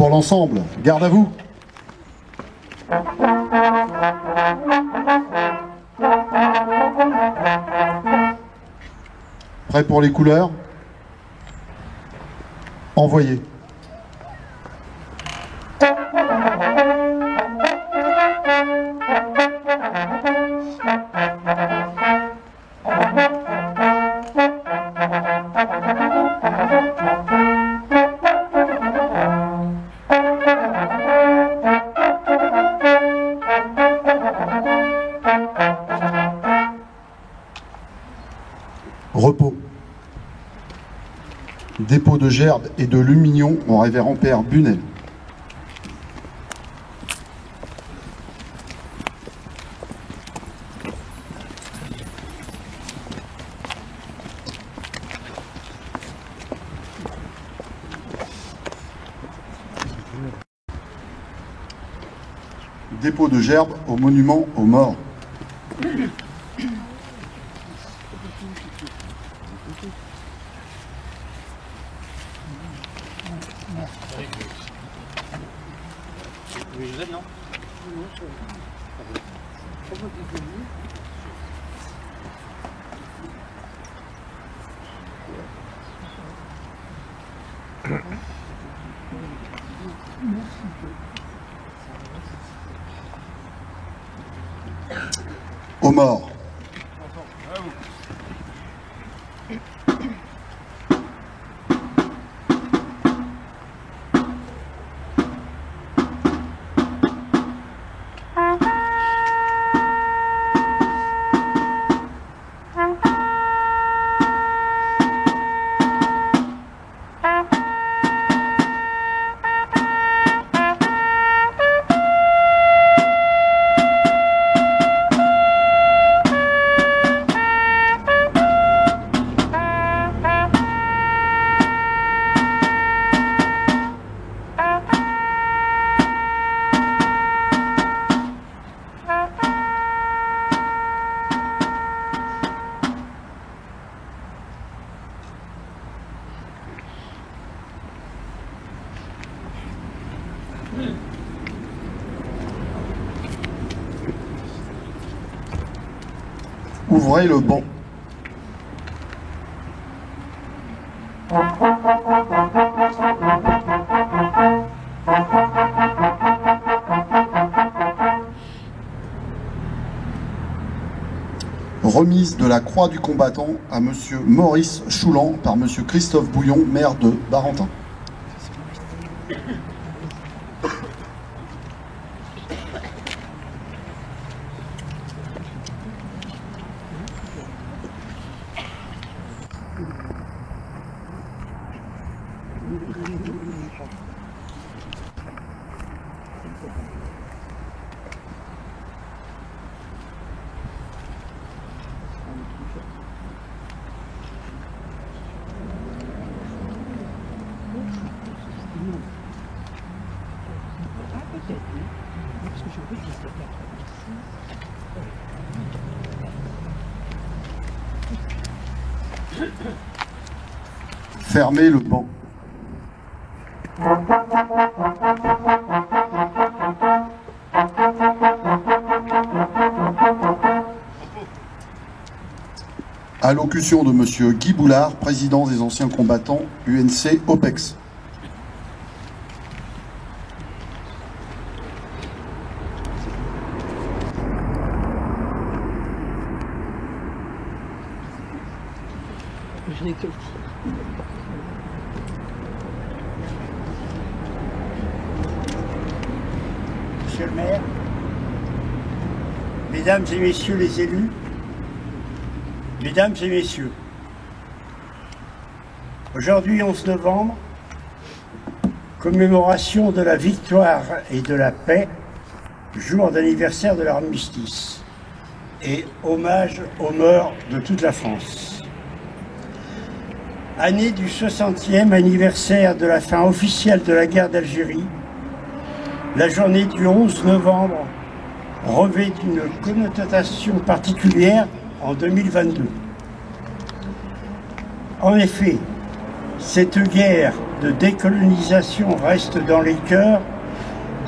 Pour l'ensemble, garde à vous. Prêt pour les couleurs? Envoyez. Repos. Dépôt de gerbes et de lumignon au révérend Père Bunel. Dépôt de gerbes au monument aux morts. Aux morts. Ouvrez le banc. Remise de la croix du combattant à Monsieur Maurice Choulan par Monsieur Christophe Bouillon, maire de Barentin. Fermez le banc. Allocution de Monsieur Guy Boulard, président des anciens combattants UNC OPEX. Monsieur le maire, mesdames et messieurs les élus, mesdames et messieurs, aujourd'hui 11 novembre, commémoration de la victoire et de la paix, jour d'anniversaire de l'armistice et hommage aux morts de toute la France. Année du 60e anniversaire de la fin officielle de la guerre d'Algérie, la journée du 11 novembre revêt une connotation particulière en 2022. En effet, cette guerre de décolonisation reste dans les cœurs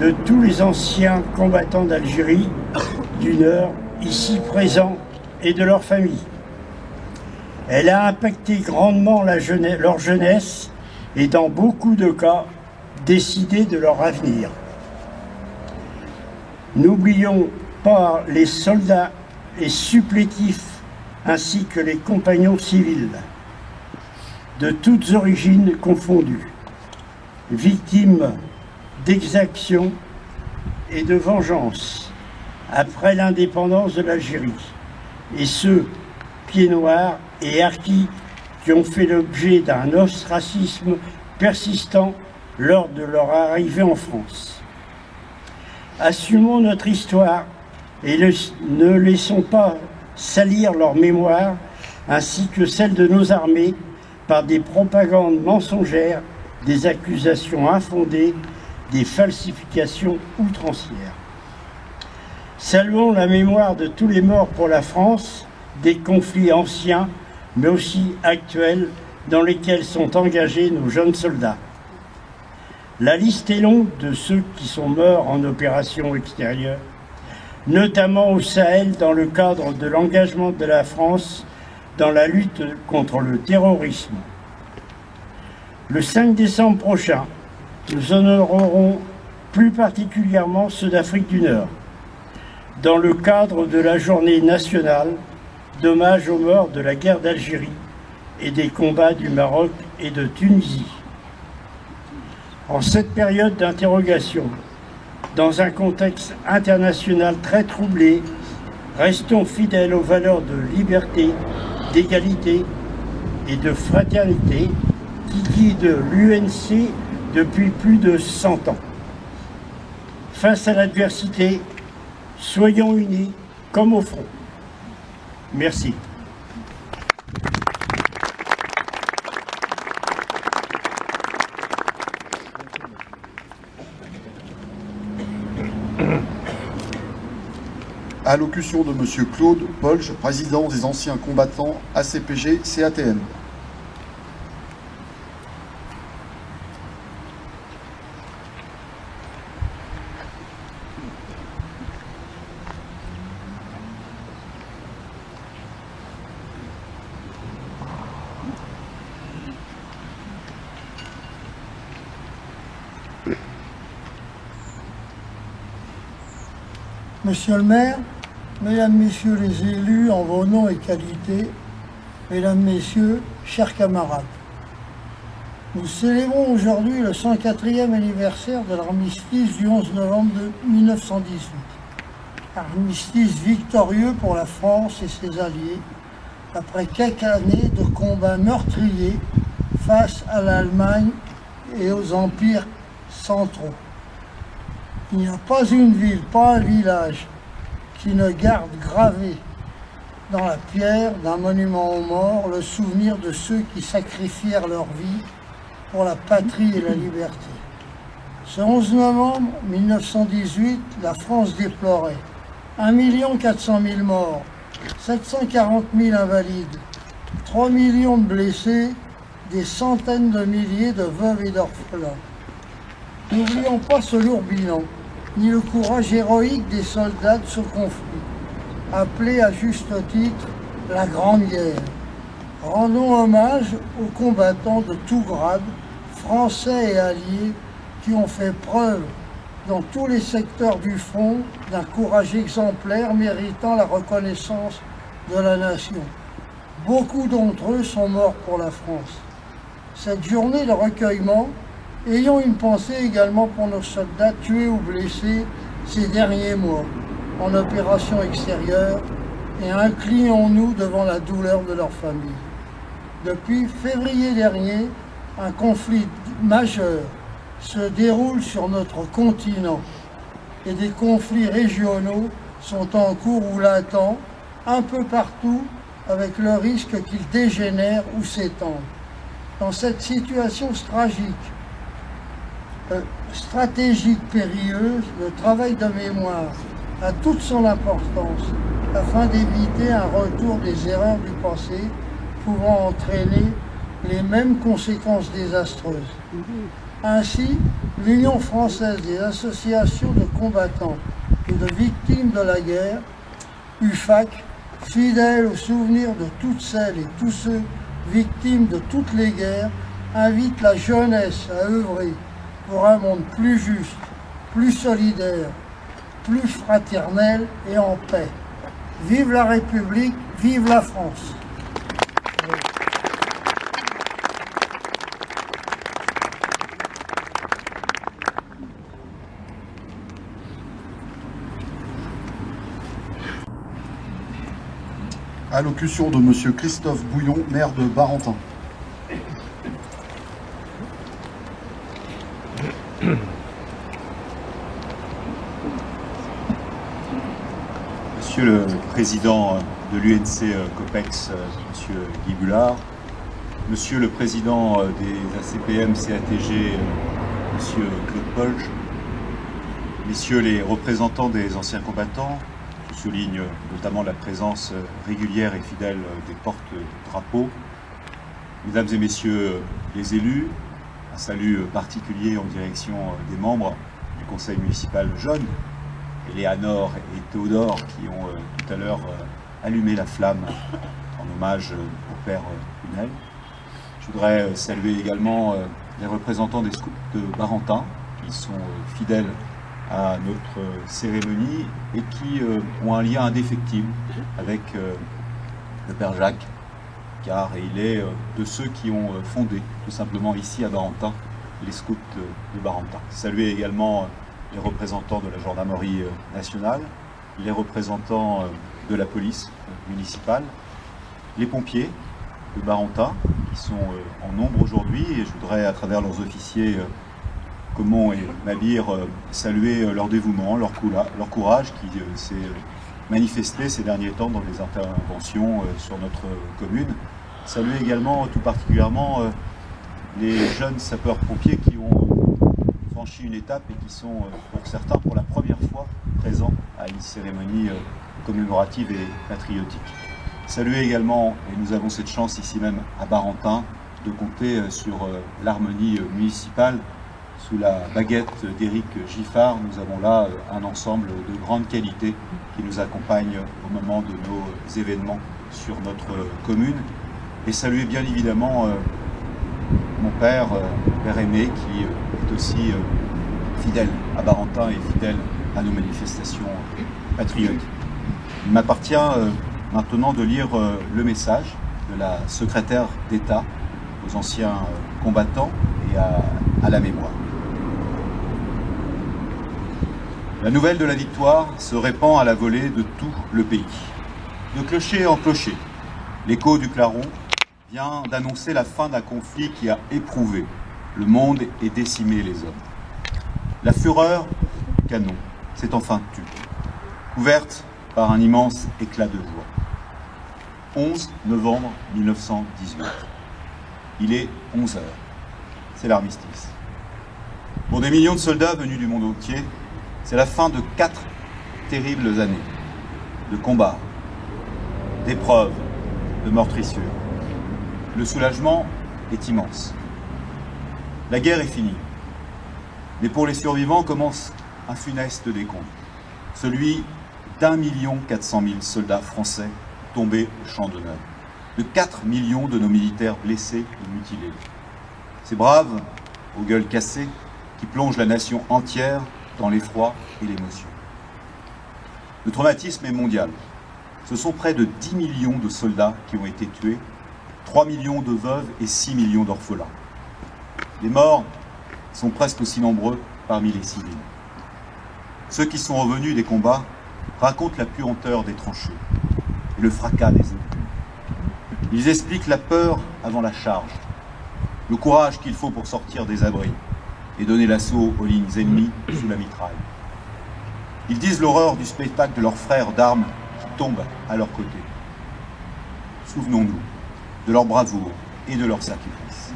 de tous les anciens combattants d'Algérie du Nord, ici présents, et de leurs familles. Elle a impacté grandement leur jeunesse et dans beaucoup de cas, décidé de leur avenir. N'oublions pas les soldats et supplétifs ainsi que les compagnons civils, de toutes origines confondues, victimes d'exactions et de vengeance après l'indépendance de l'Algérie, et ceux, pieds noirs et harkis, qui ont fait l'objet d'un ostracisme persistant lors de leur arrivée en France. Assumons notre histoire et ne laissons pas salir leur mémoire ainsi que celle de nos armées par des propagandes mensongères, des accusations infondées, des falsifications outrancières. Saluons la mémoire de tous les morts pour la France, des conflits anciens mais aussi actuels dans lesquels sont engagés nos jeunes soldats. La liste est longue de ceux qui sont morts en opération extérieure, notamment au Sahel dans le cadre de l'engagement de la France dans la lutte contre le terrorisme. Le 5 décembre prochain, nous honorerons plus particulièrement ceux d'Afrique du Nord, dans le cadre de la journée nationale d'hommage aux morts de la guerre d'Algérie et des combats du Maroc et de Tunisie. En cette période d'interrogation, dans un contexte international très troublé, restons fidèles aux valeurs de liberté, d'égalité et de fraternité qui guident l'UNC depuis plus de 100 ans. Face à l'adversité, soyons unis comme au front. Merci. Allocution de Monsieur Claude Polge, président des anciens combattants ACPG-CATM. Monsieur le maire, mesdames, messieurs les élus en vos noms et qualités, mesdames, messieurs, chers camarades, nous célébrons aujourd'hui le 104e anniversaire de l'armistice du 11 novembre 1918. Armistice victorieux pour la France et ses alliés, après quelques années de combats meurtriers face à l'Allemagne et aux empires centraux. Il n'y a pas une ville, pas un village qui ne garde gravé dans la pierre d'un monument aux morts le souvenir de ceux qui sacrifièrent leur vie pour la patrie et la liberté. Ce 11 novembre 1918, la France déplorait 1 400 000 morts, 740 000 invalides, 3 millions de blessés, des centaines de milliers de veuves et d'orphelins. N'oublions pas ce lourd bilan, ni le courage héroïque des soldats de ce conflit, appelé à juste titre la Grande Guerre. Rendons hommage aux combattants de tout grade, français et alliés, qui ont fait preuve dans tous les secteurs du front d'un courage exemplaire méritant la reconnaissance de la nation. Beaucoup d'entre eux sont morts pour la France. Cette journée de recueillement, ayons une pensée également pour nos soldats tués ou blessés ces derniers mois en opération extérieure et inclinons-nous devant la douleur de leurs familles. Depuis février dernier, un conflit majeur se déroule sur notre continent et des conflits régionaux sont en cours ou latents un peu partout avec le risque qu'ils dégénèrent ou s'étendent. Dans cette situation stratégique périlleuse, le travail de mémoire a toute son importance afin d'éviter un retour des erreurs du passé pouvant entraîner les mêmes conséquences désastreuses. Ainsi, l'Union française des associations de combattants et de victimes de la guerre, UFAC, fidèle au souvenir de toutes celles et tous ceux victimes de toutes les guerres, invite la jeunesse à œuvrer pour un monde plus juste, plus solidaire, plus fraternel et en paix. Vive la République, vive la France! Allocution de Monsieur Christophe Bouillon, maire de Barentin. Monsieur le Président de l'UNC COPEX, Monsieur Guy Bullard, Monsieur le Président des ACPM CATG, Monsieur Claude Polge, Messieurs les représentants des anciens combattants, je souligne notamment la présence régulière et fidèle des porte-drapeaux, Mesdames et Messieurs les élus, un salut particulier en direction des membres du conseil municipal jeune, Éléanore et Théodore qui ont tout à l'heure allumé la flamme en hommage au père Hunel. Je voudrais saluer également les représentants des scouts de Barentin qui sont fidèles à notre cérémonie et qui ont un lien indéfectible avec le père Jacques, car il est de ceux qui ont fondé tout simplement ici à Barentin les scouts de Barentin. Saluer également les représentants de la gendarmerie nationale, les représentants de la police municipale, les pompiers de Barentin qui sont en nombre aujourd'hui, et je voudrais à travers leurs officiers Comont et Mabir saluer leur dévouement, leur courage qui s'est manifesté ces derniers temps dans les interventions sur notre commune. Saluer également tout particulièrement les jeunes sapeurs-pompiers qui ont franchi une étape et qui sont pour certains pour la première fois présents à une cérémonie commémorative et patriotique. Saluer également, et nous avons cette chance ici même à Barentin, de compter sur l'harmonie municipale. Sous la baguette d'Éric Giffard, nous avons là un ensemble de grande qualité qui nous accompagne au moment de nos événements sur notre commune. Et saluer bien évidemment mon père, Père Aimé, qui est aussi fidèle à Barentin et fidèle à nos manifestations patriotiques. Il m'appartient maintenant de lire le message de la secrétaire d'État aux anciens combattants et à la mémoire. La nouvelle de la victoire se répand à la volée de tout le pays. De clocher en clocher, l'écho du claron vient d'annoncer la fin d'un conflit qui a éprouvé le monde et décimé les hommes. La fureur du canon s'est enfin tue, couverte par un immense éclat de joie. 11 novembre 1918. Il est 11 heures. C'est l'armistice. Pour des millions de soldats venus du monde entier, c'est la fin de 4 terribles années de combats, d'épreuves, de meurtrissures. Le soulagement est immense. La guerre est finie. Mais pour les survivants commence un funeste décompte. Celui d'1 400 000 soldats français tombés au champ d'honneur. De 4 millions de nos militaires blessés ou mutilés. Ces braves, aux gueules cassées, qui plongent la nation entière dans l'effroi et l'émotion. Le traumatisme est mondial. Ce sont près de 10 millions de soldats qui ont été tués, 3 millions de veuves et 6 millions d'orphelins. Les morts sont presque aussi nombreux parmi les civils. Ceux qui sont revenus des combats racontent la puanteur des tranchées et le fracas des éboulis. Ils expliquent la peur avant la charge, le courage qu'il faut pour sortir des abris et donner l'assaut aux lignes ennemies sous la mitraille. Ils disent l'horreur du spectacle de leurs frères d'armes qui tombent à leur côté. Souvenons-nous de leur bravoure et de leur sacrifice.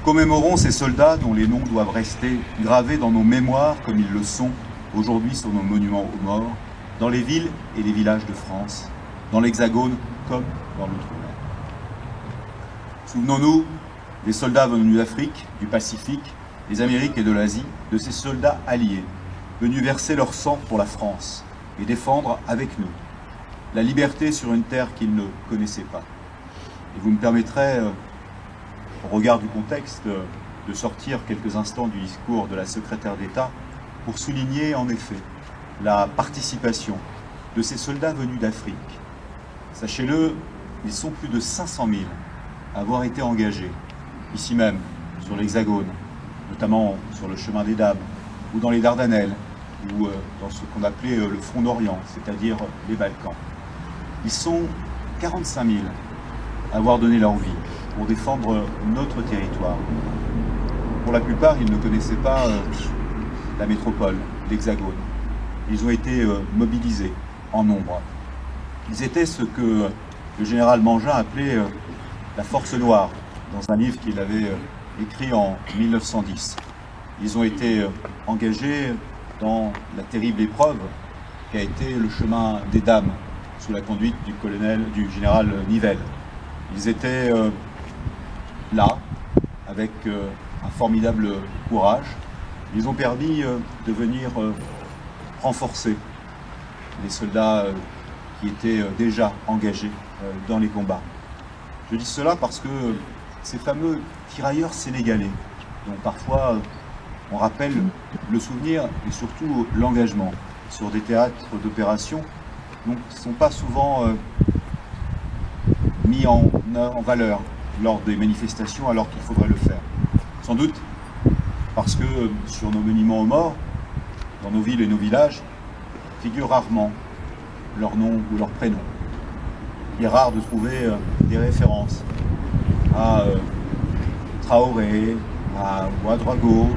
Commémorons ces soldats dont les noms doivent rester gravés dans nos mémoires comme ils le sont aujourd'hui sur nos monuments aux morts, dans les villes et les villages de France, dans l'Hexagone comme dans l'Outre-mer. Souvenons-nous des soldats venus d'Afrique, du Pacifique, des Amériques et de l'Asie, de ces soldats alliés, venus verser leur sang pour la France et défendre avec nous la liberté sur une terre qu'ils ne connaissaient pas. Et vous me permettrez, au regard du contexte, de sortir quelques instants du discours de la secrétaire d'État pour souligner en effet la participation de ces soldats venus d'Afrique. Sachez-le, ils sont plus de 500 000 à avoir été engagés, ici même, sur l'Hexagone, notamment sur le chemin des Dames, ou dans les Dardanelles, ou dans ce qu'on appelait le Front d'Orient, c'est-à-dire les Balkans. Ils sont 45 000 à avoir donné leur vie pour défendre notre territoire. Pour la plupart, ils ne connaissaient pas la métropole, l'Hexagone. Ils ont été mobilisés en nombre. Ils étaient ce que le général Mangin appelait la force noire, dans un livre qu'il avait écrit en 1910. Ils ont été engagés dans la terrible épreuve qu'a été le chemin des Dames, sous la conduite du général Nivelle. Ils étaient là, avec un formidable courage. Ils ont permis de venir renforcer les soldats qui étaient déjà engagés dans les combats. Je dis cela parce que ces fameux tirailleurs sénégalais, dont parfois on rappelle le souvenir et surtout l'engagement sur des théâtres d'opération, ne sont pas souvent mis en valeur lors des manifestations alors qu'il faudrait le faire. Sans doute parce que sur nos monuments aux morts, dans nos villes et nos villages, figurent rarement leur nom ou leur prénom. Il est rare de trouver des références à Traoré, à Ouedraogo,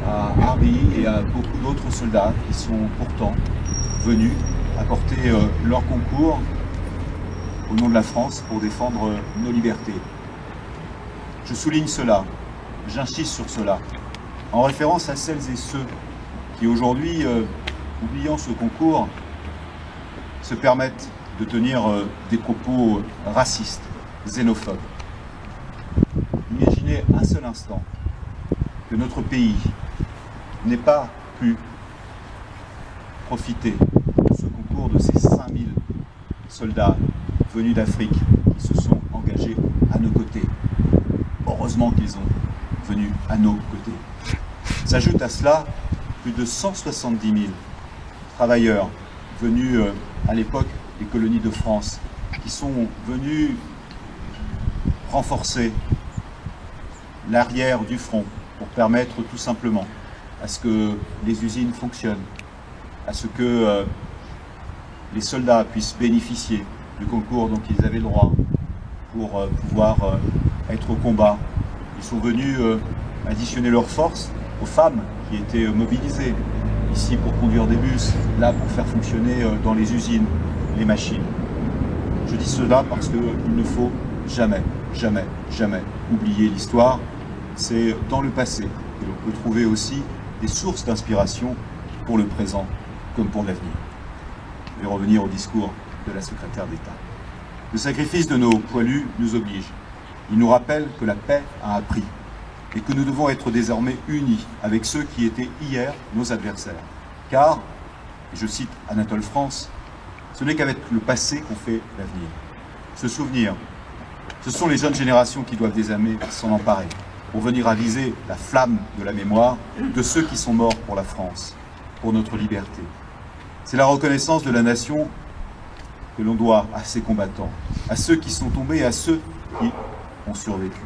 à Harry et à beaucoup d'autres soldats qui sont pourtant venus apporter leur concours au nom de la France pour défendre nos libertés. Je souligne cela, j'insiste sur cela, en référence à celles et ceux qui aujourd'hui, oubliant ce concours, se permettent de tenir des propos racistes, xénophobes. Imaginez un seul instant que notre pays n'ait pas pu profiter de ce concours de ces 5000 soldats venus d'Afrique qui se sont engagés à nos côtés. Heureusement qu'ils ont venu à nos côtés. S'ajoute à cela plus de 170 000 travailleurs venus à l'époque des colonies de France qui sont venus renforcer l'arrière du front pour permettre tout simplement à ce que les usines fonctionnent, à ce que les soldats puissent bénéficier du concours dont ils avaient le droit pour pouvoir être au combat. Ils sont venus additionner leurs forces aux femmes qui étaient mobilisées, ici pour conduire des bus, là pour faire fonctionner dans les usines les machines. Je dis cela parce qu'il ne faut jamais, jamais, jamais oublier l'histoire. C'est dans le passé que l'on peut trouver aussi des sources d'inspiration pour le présent comme pour l'avenir. Je vais revenir au discours de la secrétaire d'État. Le sacrifice de nos poilus nous oblige. Il nous rappelle que la paix a un prix et que nous devons être désormais unis avec ceux qui étaient hier nos adversaires. Car, et je cite Anatole France, ce n'est qu'avec le passé qu'on fait l'avenir. Se souvenir, ce sont les jeunes générations qui doivent désormais s'en emparer pour venir aviser la flamme de la mémoire de ceux qui sont morts pour la France, pour notre liberté. C'est la reconnaissance de la nation que l'on doit à ces combattants, à ceux qui sont tombés et à ceux qui ont survécu.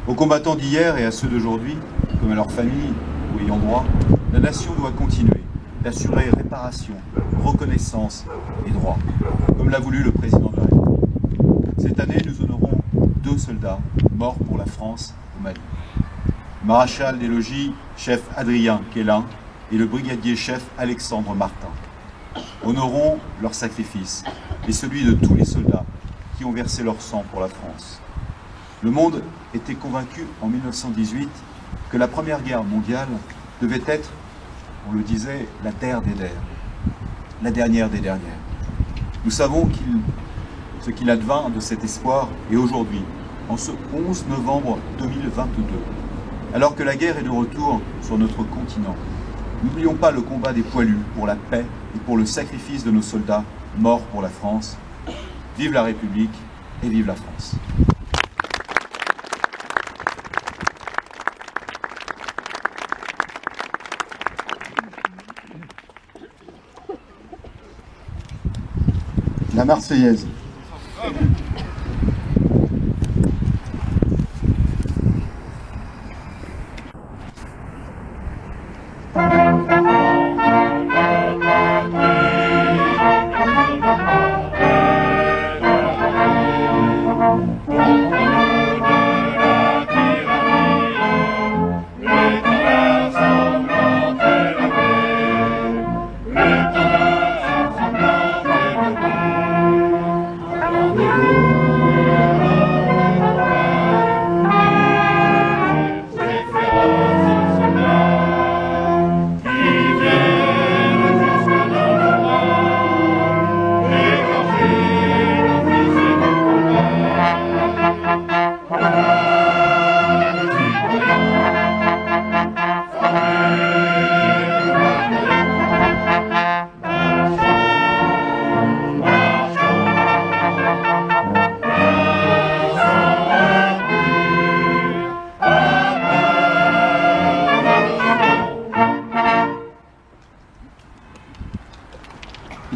Aux combattants d'hier et à ceux d'aujourd'hui, comme à leurs familles ou ayant droit, la nation doit continuer d'assurer réparation, reconnaissance et droit, comme l'a voulu le président de la République. Cette année, nous honorons 2 soldats morts pour la France au Mali. Le maréchal des logis, chef Adrien Quélin, et le brigadier chef Alexandre Martin. Honorons leur sacrifice et celui de tous les soldats qui ont versé leur sang pour la France. Le monde était convaincu en 1918 que la Première Guerre mondiale devait être, on le disait, la terre des terres, la dernière des dernières. Nous savons ce qu'il advint de cet espoir et aujourd'hui, en ce 11 novembre 2022. Alors que la guerre est de retour sur notre continent, n'oublions pas le combat des poilus pour la paix et pour le sacrifice de nos soldats morts pour la France. Vive la République et vive la France. La Marseillaise.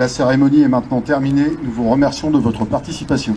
La cérémonie est maintenant terminée. Nous vous remercions de votre participation.